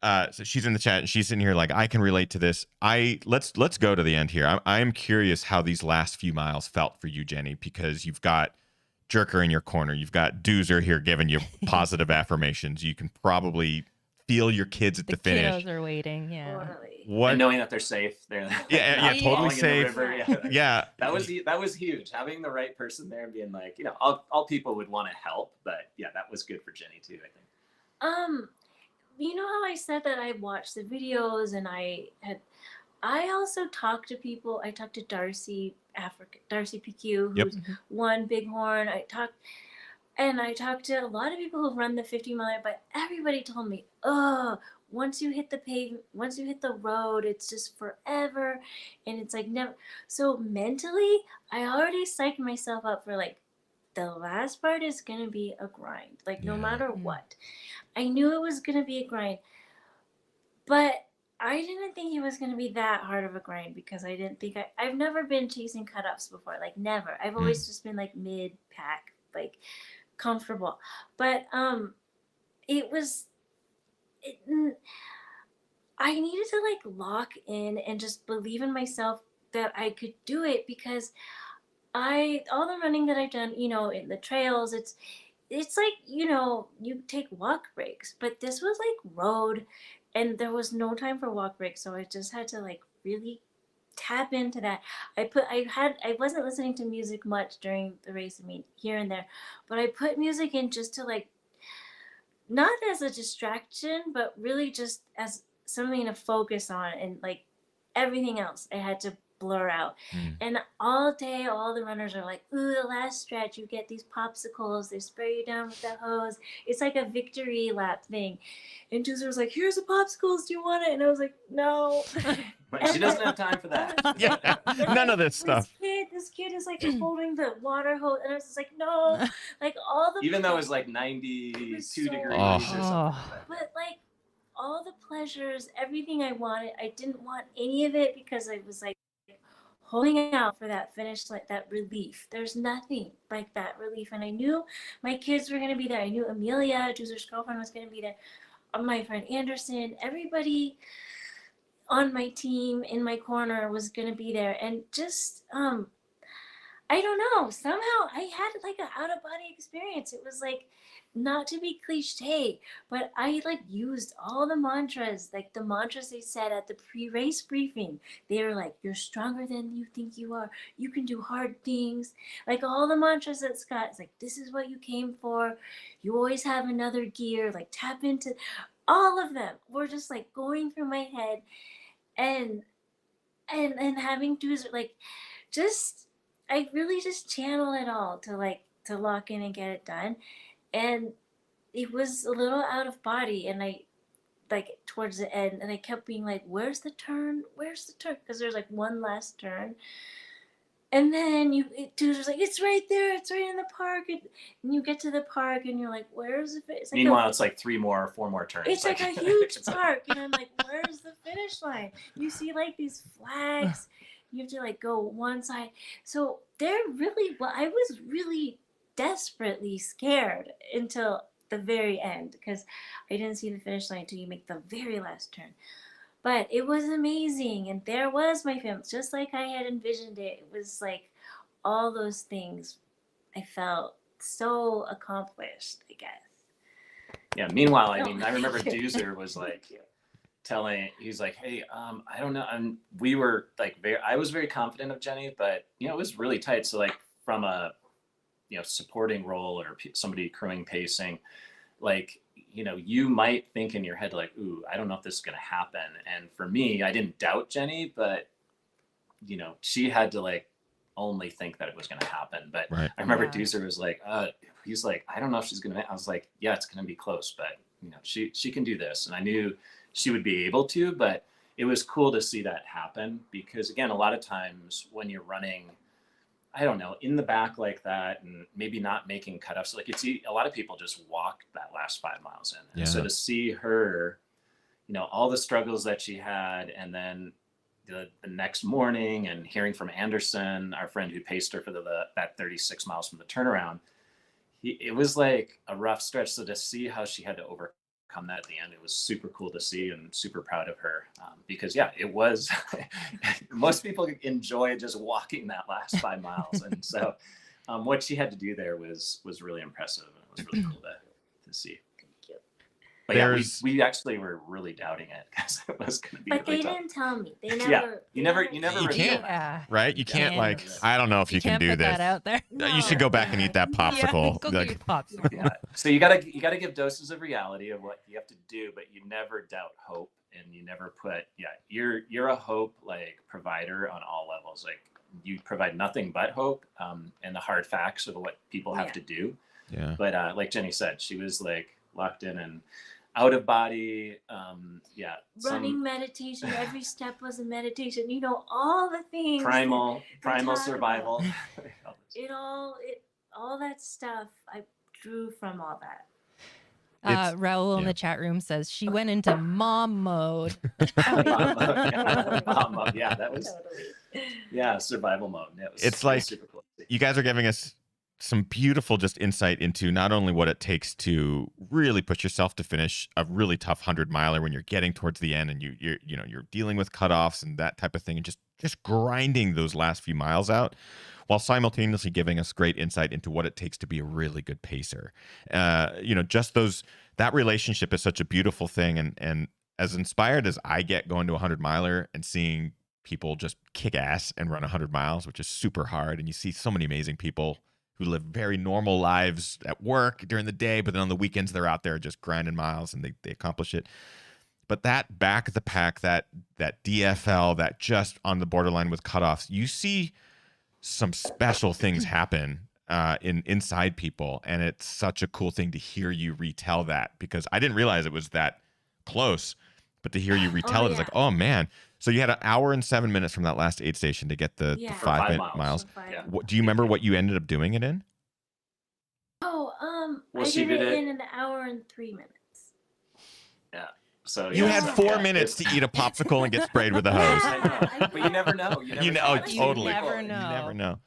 Yeah. So she's in the chat and she's sitting here like, I can relate to this. Let's go to the end here. I am curious how these last few miles felt for you, Jenny, because you've got Jerker in your corner. You've got Doozer here giving you positive affirmations. You can probably feel your kids at the finish. Kiddos are waiting. Yeah. Totally. What? And knowing that they're safe. They're Yeah, totally falling in the safe. river. Yeah. That was huge. Having the right person there and being like, all people would want to help, but yeah, that was good for Jenny too, I think. You know how I said that I watched the videos and I also talked to people. I talked to Darcy PQ, who's won Bighorn. I talked to a lot of people who've run the 50 mile, but everybody told me, once you hit the pavement, once you hit the road, it's just forever. And it's like never. So mentally, I already psyched myself up for like, the last part is going to be a grind. Like no matter what. I knew it was going to be a grind, but I didn't think it was going to be that hard of a grind because I didn't think I've never been chasing cutoffs before. Like never. I've always just been like mid pack, like comfortable. But I needed to like lock in and just believe in myself that I could do it because all the running that I've done, in the trails, it's like, you take walk breaks, but this was like road and there was no time for walk breaks. So I just had to like really tap into that. I wasn't listening to music much during the race. I mean, here and there, but I put music in just to like, not as a distraction, but really just as something to focus on, and like everything else I had to blur out. And all day, all the runners are like, ooh, the last stretch, you get these popsicles, they spray you down with the hose. It's like a victory lap thing. And Doozer was like, here's the popsicles, do you want it? And I was like, no. But she doesn't have time for that. Yeah, none of this stuff. This kid is like holding the water hose, and I was just like, no. Like all the even though it was like 92 degrees or something. But like all the pleasures, everything I wanted, I didn't want any of it because I was like holding out for that finish, like that relief. There's nothing like that relief. And I knew my kids were going to be there. I knew Amelia, Doozer's girlfriend, was going to be there. My friend Anderson, everybody on my team in my corner was going to be there. And just, I don't know, somehow I had like an out of body experience. It was like, not to be cliche, but I like used all the mantras, like the mantras they said at the pre-race briefing. They were like, you're stronger than you think you are. You can do hard things. Like all the mantras that Scott's like, this is what you came for. You always have another gear, like tap into. All of them were just like going through my head, and having to like, just, I really just channel it all to lock in and get it done. And it was a little out of body, and I like towards the end, and I kept being like, where's the turn, because there's like one last turn, and then Doozer's like, it's right there, it's right in the park, and you get to the park and you're like, where's the finish? Meanwhile, it's like 4 more turns. It's like a huge park, and I'm like, where's the finish line? You see like these flags, you have to like go one side. So I was really desperately scared until the very end, because I didn't see the finish line until you make the very last turn. But it was amazing, and there was my film, just like I had envisioned it. It was like all those things. I felt so accomplished, I guess. Yeah, meanwhile, I mean, I remember Doozer was like he's like, hey, I don't know, we were like I was very confident of Jenny, but it was really tight. So like from a supporting role or somebody crewing pacing, like, you might think in your head like, ooh, I don't know if this is going to happen. And for me, I didn't doubt Jenny, but she had to like only think that it was going to happen. But right. I remember Doozer was like, he's like, I don't know if she's going to, I was like, yeah, it's going to be close, but she can do this. And I knew she would be able to, but it was cool to see that happen, because again, a lot of times when you're running, I don't know, in the back like that, and maybe not making cutoffs, like a lot of people just walked that last 5 miles in. Yeah. And so to see her, all the struggles that she had, and then the next morning, and hearing from Anderson, our friend who paced her for that 36 miles from the turnaround, it was like a rough stretch. So to see how she had to overcome that at the end, it was super cool to see, and super proud of her, because it was most people enjoy just walking that last 5 miles, and so what she had to do there was really impressive. It was really cool to see. Thank you. But yeah, There's- we actually were really doubting it because it was going to be But really they tough. didn't tell me. They Yeah, never. you never You reveal can't. that. Yeah. Right? You can't Yeah. like, I don't know if you can can't do put this. that out there. You should go back and eat that popsicle. Yeah, go Like- get your popsicle. Yeah. So you gotta give doses of reality of what you have to do, but you never doubt hope, and you never put you're a hope like provider on all levels. Like you provide nothing but hope, and the hard facts of what people have to do. Yeah. But like Jenny said, she was like locked in and out of body. Running meditation. Every step was a meditation. You know, all the things. Primal talk survival. All that stuff I drew from all that. Raul in yeah. the chat room says she went into mom mode. Mom mode. Yeah, that was Totally. survival mode. Yeah, It's like- super cool. You guys are giving us some beautiful just insight into not only what it takes to really push yourself to finish a really tough 100-miler when you're getting towards the end and you're dealing with cutoffs and that type of thing, and just grinding those last few miles out, while simultaneously giving us great insight into what it takes to be a really good pacer. Just that relationship is such a beautiful thing, and as inspired as I get going to a 100-miler and seeing people just kick ass and run 100 miles, which is super hard, and you see so many amazing people who live very normal lives at work during the day, but then on the weekends they're out there just grinding miles and they accomplish it. But that back of the pack, that DFL, that just on the borderline with cutoffs, you see some special things happen inside people, and it's such a cool thing to hear you retell that, because I didn't realize it was that close, but to hear you retell it is like, oh man. So you had 1 hour and 7 minutes from that last aid station to get the Yeah. For 5 5 miles. Yeah. Do you remember what you ended up doing it in? Oh, Well, I she did did it it- in an hour and 3 minutes. So You had Yeah. 4 minutes to eat a popsicle and get sprayed with a hose. I know. But you never know. You never You know, know. oh, totally. never You know. never know.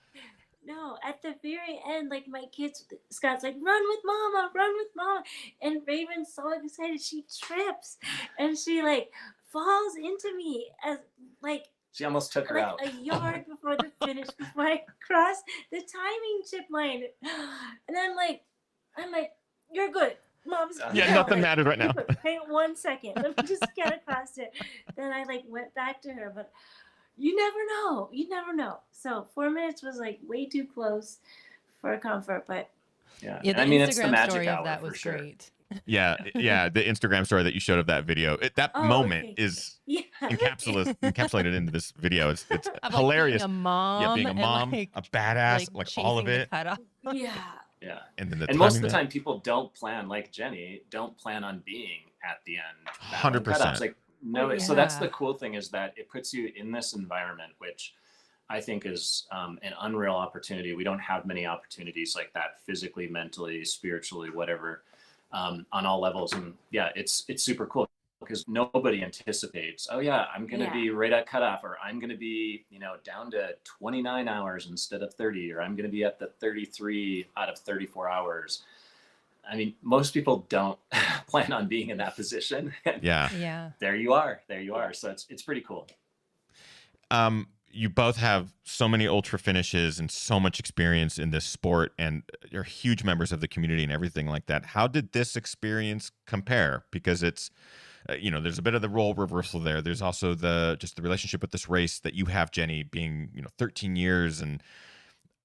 No, at the very end, like my kids, Scott's like, run with mama, run with mama. And Raven's so excited, she trips and she like falls into me as like She almost took her out. a yard before the finish, before I cross the timing chip line. And I'm like, you're good. Mom's Yeah, no, nothing like, matters right now. Hang on 1 second. Let me just get across it. Then I like went back to her, but you never know. You never know. So 4 minutes was like way too close for comfort, but Yeah, And the I mean, it's the Instagram magic story hour of that for was sure. great. Yeah, the Instagram story that you showed of that video, that Oh, moment okay. is yeah. encapsulated into this video. It's Of, like, hilarious. Being a mom. Yeah, being a and, mom, like, a badass, like all of chasing the it, cutoff. Yeah. Yeah. and then the And most of the timing time, people don't plan, like Jenny, don't plan on being at the end. 100%. Cutoffs, like no. Oh, So that's yeah. the cool thing, is that it puts you in this environment, which I think is an unreal opportunity. We don't have many opportunities like that, physically, mentally, spiritually, whatever, on all levels. And yeah, it's super cool, because nobody anticipates, oh yeah, I'm going to be right at cutoff, or I'm going to be, down to 29 hours instead of 30, or I'm going to be at the 33 out of 34 hours. I mean, most people don't plan on being in that position. Yeah. Yeah. There you are. So it's pretty cool. You both have so many ultra finishes and so much experience in this sport, and you're huge members of the community and everything like that. How did this experience compare? Because it's, there's a bit of the role reversal there. There's also the relationship with this race that you have, Jenny, being 13 years. And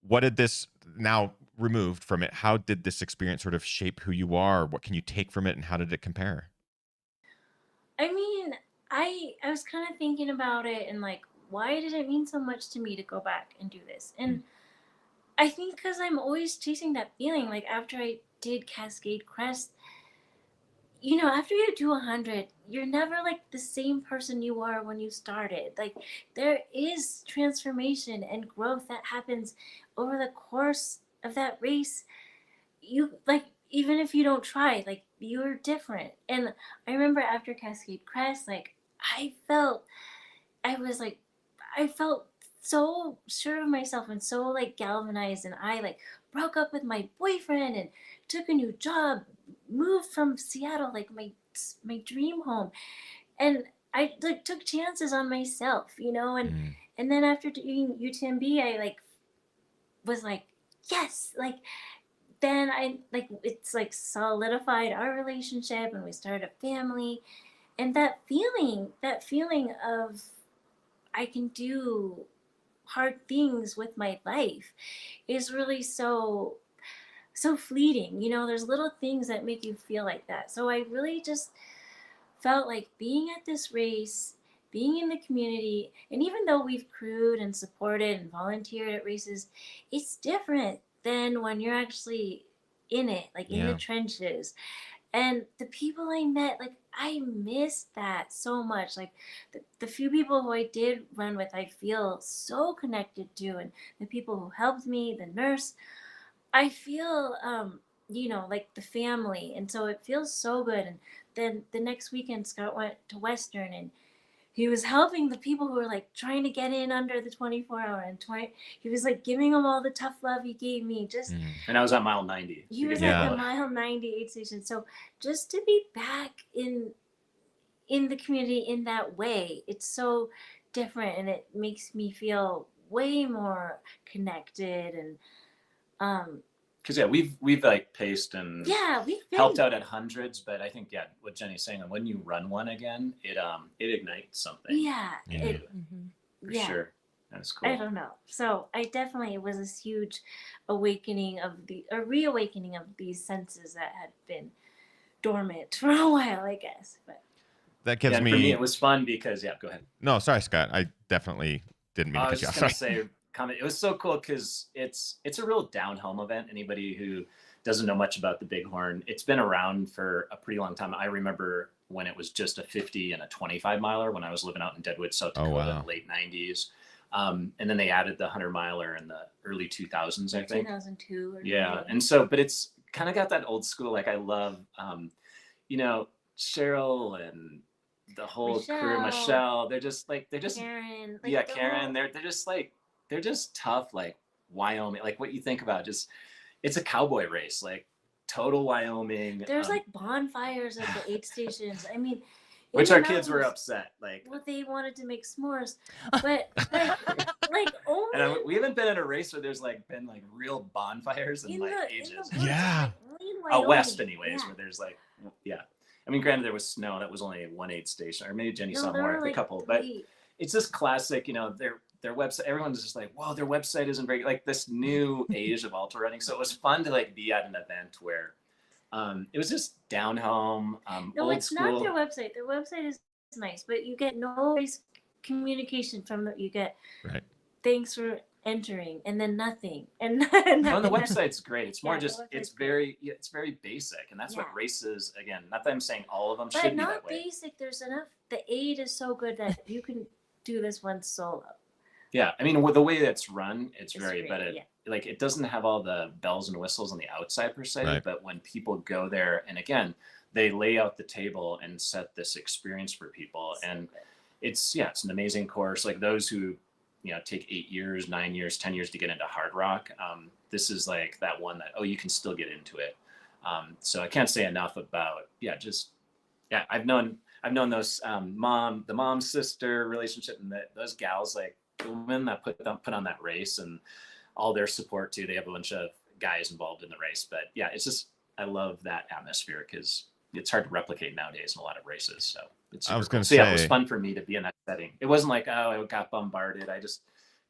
what did this, now removed from it, how did this experience sort of shape who you are? What can you take from it, and how did it compare? I mean, I was kind of thinking about it and like, why did it mean so much to me to go back and do this? And I think because I'm always chasing that feeling. Like after I did Cascade Crest, after you do 100, you're never like the same person you were when you started. Like there is transformation and growth that happens over the course of that race. You like, even if you don't try, like you're different. And I remember after Cascade Crest, like I felt so sure of myself and so like galvanized, and I like broke up with my boyfriend and took a new job, moved from Seattle, like my dream home, and I like took chances on myself, and then after doing UTMB, I like was like, yes, like then I like it's like solidified our relationship and we started a family. And that feeling of I can do hard things with my life is really so fleeting. You know, there's little things that make you feel like that. So I really just felt like being at this race, being in the community, and even though we've crewed and supported and volunteered at races, it's different than when you're actually in it, like in the Yeah. trenches. And the people I met, like I missed that so much. Like the few people who I did run with, I feel so connected to, and the people who helped me, the nurse, I feel you know, like the family. And so it feels so good. And then the next weekend Scott went to Western and he was helping the people who were like trying to get in under the 24-hour and 20, he was like giving them all the tough love he gave me. Just And I was at mile 90. he was Yeah. at the mile 90 aid station. So just to be back in the community in that way, it's so different and it makes me feel way more connected. And Because yeah, we've like paced and yeah, we've been helped out at hundreds, but I think what Jenny's saying, when you run one again, it ignites something. yeah, Yeah. it, For yeah. sure. That's cool. I don't know. So I definitely, it was this huge awakening of a reawakening of these senses that had been dormant for a while, I guess. But That gives and me. for me, it was fun because go ahead. No, sorry, Scott. I definitely didn't mean to I cut was you just off. gonna Sorry. say, comment. It was so cool because it's a real down home event. Anybody who doesn't know much about the Bighorn, it's been around for a pretty long time. I remember when it was just a 50 and a 25 miler when I was living out in Deadwood, South Oh, Dakota, wow. in the late 90s. And then they added the 100 miler in the early 2000s, I think. 2002 or Yeah, something. and so, but it's kind of got that old school. Like I love, you know, Cheryl and the whole crew, Michelle. They're just Karen, like yeah, the Karen. whole- They're just tough, like Wyoming. Like what you think about, just it's a cowboy race, like total Wyoming. There's like bonfires at the aid stations. I mean, in which the our kids were mountains, upset. Like, well, they wanted to make s'mores, but like only and we haven't been in a race where there's like been like real bonfires in like in ages. the woods, Yeah. like, only in Out west, Wyoming. anyways, Yeah. where there's like, yeah. I mean, granted, there was snow. That was only one aid station, or maybe Jenny No, saw there more, were a like couple. But 3. it's just classic, you know, their website. Everyone's just like, wow, their website isn't very like this new age of ultra running. So it was fun to like be at an event where it was just down home, No, old it's school. not their website. Their website is nice, but you get no communication from them. You get Right. thanks for entering, and then nothing, and On the website's great. It's more Yeah, the just website's it's very basic, and that's Yeah. what races, again. Not that I'm saying all of them but should be not that way. basic. There's enough. The aid is so good that you can do this one solo. Yeah, I mean, with the way it's run, it's very, great, but it yeah. like it doesn't have all the bells and whistles on the outside per se. Right. But when people go there, and again, they lay out the table and set this experience for people, and it's an amazing course. Like those who take 8 years, 9 years, 10 years to get into hard rock, this is like that one that you can still get into it. So I can't say enough about I've known those the mom sister relationship, and those gals, like the women that put on that race, and all their support too. They have a bunch of guys involved in the race, but yeah, it's just, I love that atmosphere because it's hard to replicate nowadays in a lot of races. So it's I was super gonna cool. So yeah, it was say- fun for me to be in that setting. It wasn't like, oh, I got bombarded.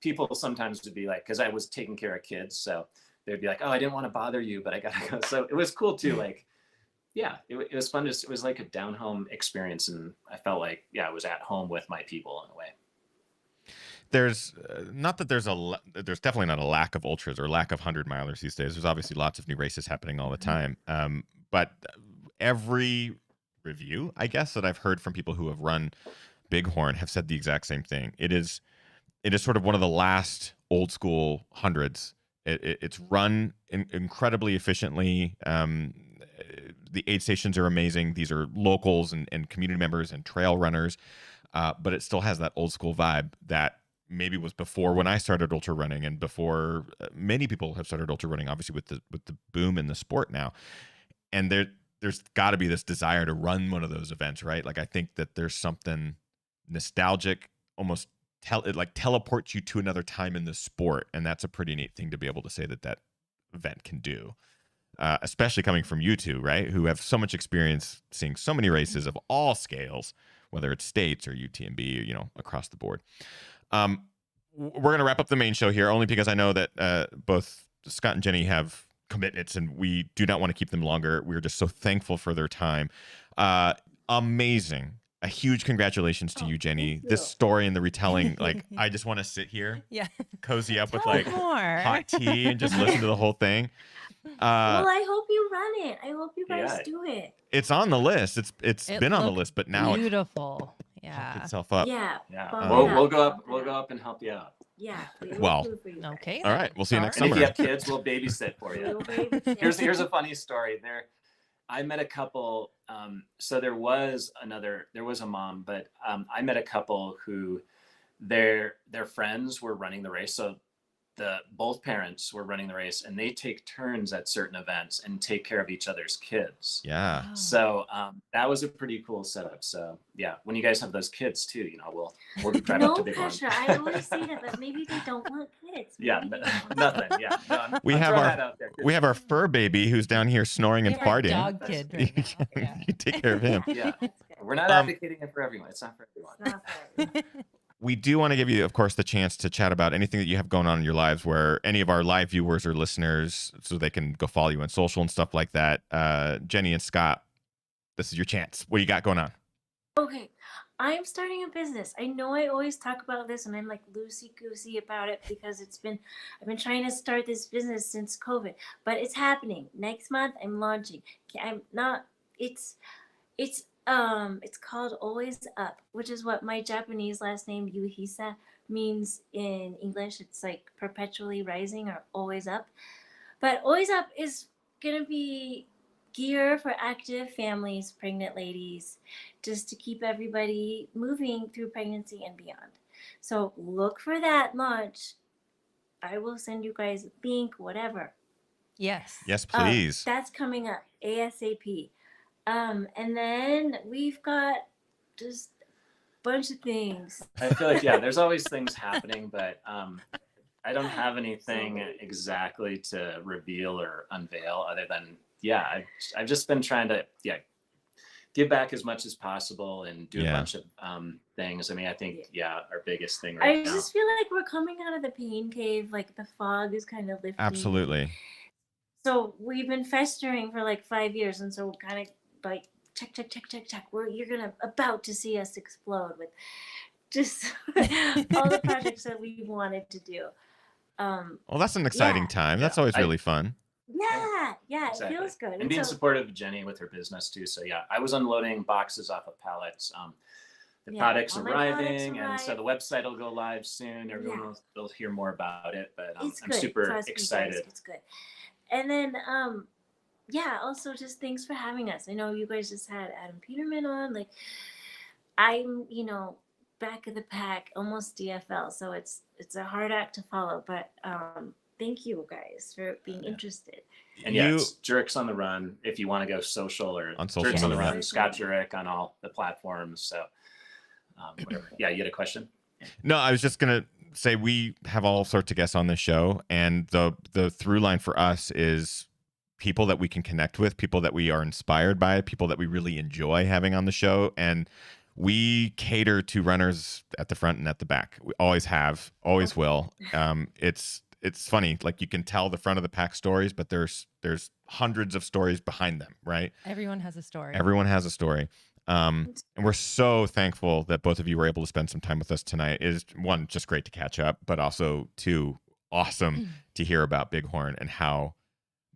People sometimes would be like, because I was taking care of kids, so they'd be like, oh, I didn't want to bother you, but I gotta go. So it was cool too. Like, yeah, it was fun. It was like a down home experience, and I felt like I was at home with my people in a way. There's not that there's definitely not a lack of ultras or lack of 100 milers these days. There's obviously lots of new races happening all the time. But every review, I guess, that I've heard from people who have run Bighorn have said the exact same thing. It is sort of one of the last old school hundreds. It's run incredibly efficiently. The aid stations are amazing. These are locals and community members and trail runners, but it still has that old school vibe that maybe was before when I started ultra running, and before many people have started ultra running, obviously with the boom in the sport now. And there's got to be this desire to run one of those events, right? Like I think that there's something nostalgic, almost it like teleports you to another time in the sport, and that's a pretty neat thing to be able to say that event can do. Especially coming from you two, right? Who have so much experience seeing so many races of all scales, whether it's states or UTMB, or, you know, across the board. We're going to wrap up the main show here only because I know that both Scott and Jenny have commitments and we do not want to keep them longer. We're just so thankful for their time. Amazing. A huge congratulations to you, Jenny. This story and the retelling, like, I just want to sit here, cozy up with like hot tea and just listen to the whole thing. Well, I hope you run it. I hope you guys do it. It's on the list. It's been on the list, but now beautiful. It's pumped itself up. We'll go up and help you out. Well, okay. All right. We'll see you next summer. If you have kids, we'll babysit for you. Here's a funny story. I met a couple. So there was a mom, but I met a couple who their friends were running the race. So both parents were running the race, and they take turns at certain events and take care of each other's kids. Yeah. Oh. So that was a pretty cool setup. So yeah, when you guys have those kids too, you know, we'll drive up to Bighorn. No pressure. I always say that, but maybe they don't want kids. Nothing. Yeah. No, we have our fur baby who's down here snoring and farting. Dog kid. Right you take care of him. Yeah. We're not advocating it for everyone. It's not for everyone. It's not for We do want to give you, of course, the chance to chat about anything that you have going on in your lives where any of our live viewers or listeners, so they can go follow you on social and stuff like that. Jenny and Scott, this is your chance. What do you got going on? Okay. I'm starting a business. I know I always talk about this and I'm like loosey-goosey about it because I've been trying to start this business since COVID, but it's happening. Next month I'm launching. It's called Always Up, which is what my Japanese last name Yuhisa means in English. It's like perpetually rising or always up. But Always Up is gonna be gear for active families, pregnant ladies, just to keep everybody moving through pregnancy and beyond. So look for that launch. I will send you guys a link, whatever. Yes, please. That's coming up ASAP. And then we've got just a bunch of things. I feel like, there's always things happening, but I don't have anything exactly to reveal or unveil other than, I've just been trying to, give back as much as possible and do a bunch of things. I mean, I think, our biggest thing right now. I just feel like we're coming out of the pain cave, like the fog is kind of lifting. Absolutely. So we've been festering for like 5 years, and so we're kind of like check. You're about to see us explode with just all the projects that we wanted to do. Well, that's an exciting time. That's always really fun. Exactly. It feels good. And being supportive of Jenny with her business too. So I was unloading boxes off of pallets. The products arriving, and so the website will go live soon. Everyone will hear more about it, but I'm super excited. It's good. And then also just thanks for having us. I know you guys just had Adam Peterman on. Like, I'm, back of the pack, almost DFL, so it's a hard act to follow, but thank you guys for being interested. And it's Jurek's on the Run if you want to go social, or on social Jurek's on the Run. Run, Scott Jurek on all the platforms. So whatever. You had a question? No, I was just gonna say we have all sorts of guests on this show, and the through line for us is people that we can connect with, people that we are inspired by, people that we really enjoy having on the show, and we cater to runners at the front and at the back. We always have, always will. It's funny, like you can tell the front of the pack stories, but there's hundreds of stories behind them, right? Everyone has a story. And we're so thankful that both of you were able to spend some time with us tonight. It is, one, just great to catch up, but also two, awesome to hear about Bighorn and how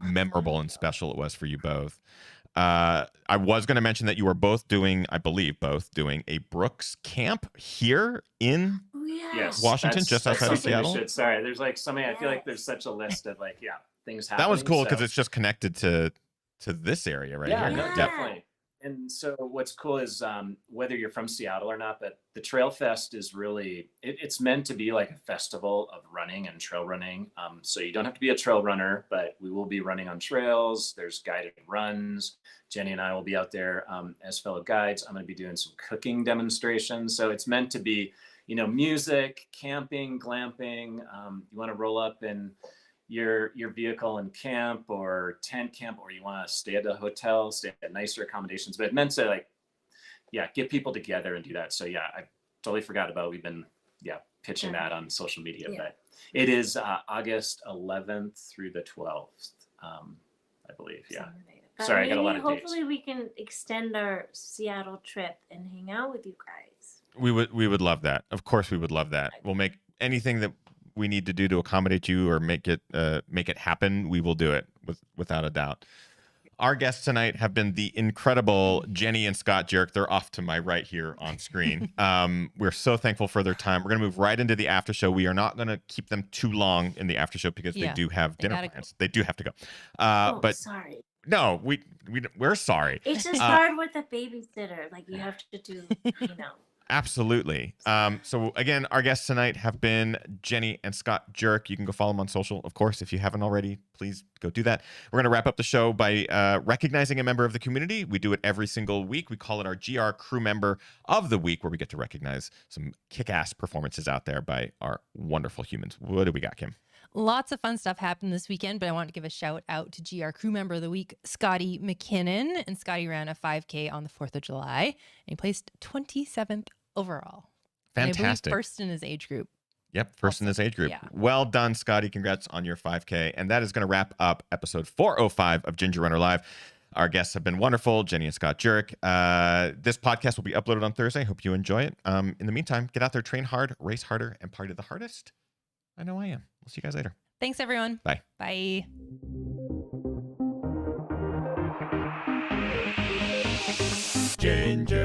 memorable and special it was for you both. I was going to mention that you were both doing, I believe, doing a Brooks camp here in Washington, just outside of Seattle. Sorry, there's like so many. I feel like there's such a list of things happening. That was cool because it's just connected to this area right here. No, definitely. And so what's cool is whether you're from Seattle or not, but the Trail Fest is really, it's meant to be like a festival of running and trail running. So you don't have to be a trail runner, but we will be running on trails. There's guided runs. Jenny and I will be out there as fellow guides. I'm going to be doing some cooking demonstrations. So it's meant to be, music, camping, glamping. You want to roll up and your vehicle in camp or tent camp, or you want to stay at a hotel, stay at nicer accommodations. But it meant to like, yeah, get people together and do that. So yeah, I totally forgot about, we've been pitching that on social media, but it is August 11th through the 12th, I believe. Yeah. Sorry, I got a lot of dates. Hopefully we can extend our Seattle trip and hang out with you guys. We would love that. Of course, we would love that. We'll make anything that we need to do to accommodate you or make it happen. We will do it without a doubt. Our guests tonight have been the incredible Jenny and Scott Jurek. They're off to my right here on screen. We're so thankful for their time. We're going to move right into the after show. We are not going to keep them too long in the after show because they do have dinner plans. They do have to go. But sorry. No, we're sorry. It's just hard with a babysitter. Like you have to do, Absolutely. So again, our guests tonight have been Jenny and Scott Jurek. You can go follow them on social, of course. If you haven't already, please go do that. We're going to wrap up the show by recognizing a member of the community. We do it every single week. We call it our GR Crew Member of the Week, where we get to recognize some kick-ass performances out there by our wonderful humans. What do we got, Kim? Lots of fun stuff happened this weekend, but I want to give a shout out to GR Crew Member of the Week, Scotty McKinnon. And Scotty ran a 5K on the 4th of July, and he placed 27th overall. Fantastic. And I believe first in his age group. Yep, first in his age group. Yeah. Well done, Scotty. Congrats on your 5K. And that is going to wrap up episode 405 of Ginger Runner Live. Our guests have been wonderful, Jenny and Scott Jurek. This podcast will be uploaded on Thursday. Hope you enjoy it. In the meantime, get out there, train hard, race harder, and party the hardest. I know I am. We'll see you guys later. Thanks, everyone. Bye. Bye. Ginger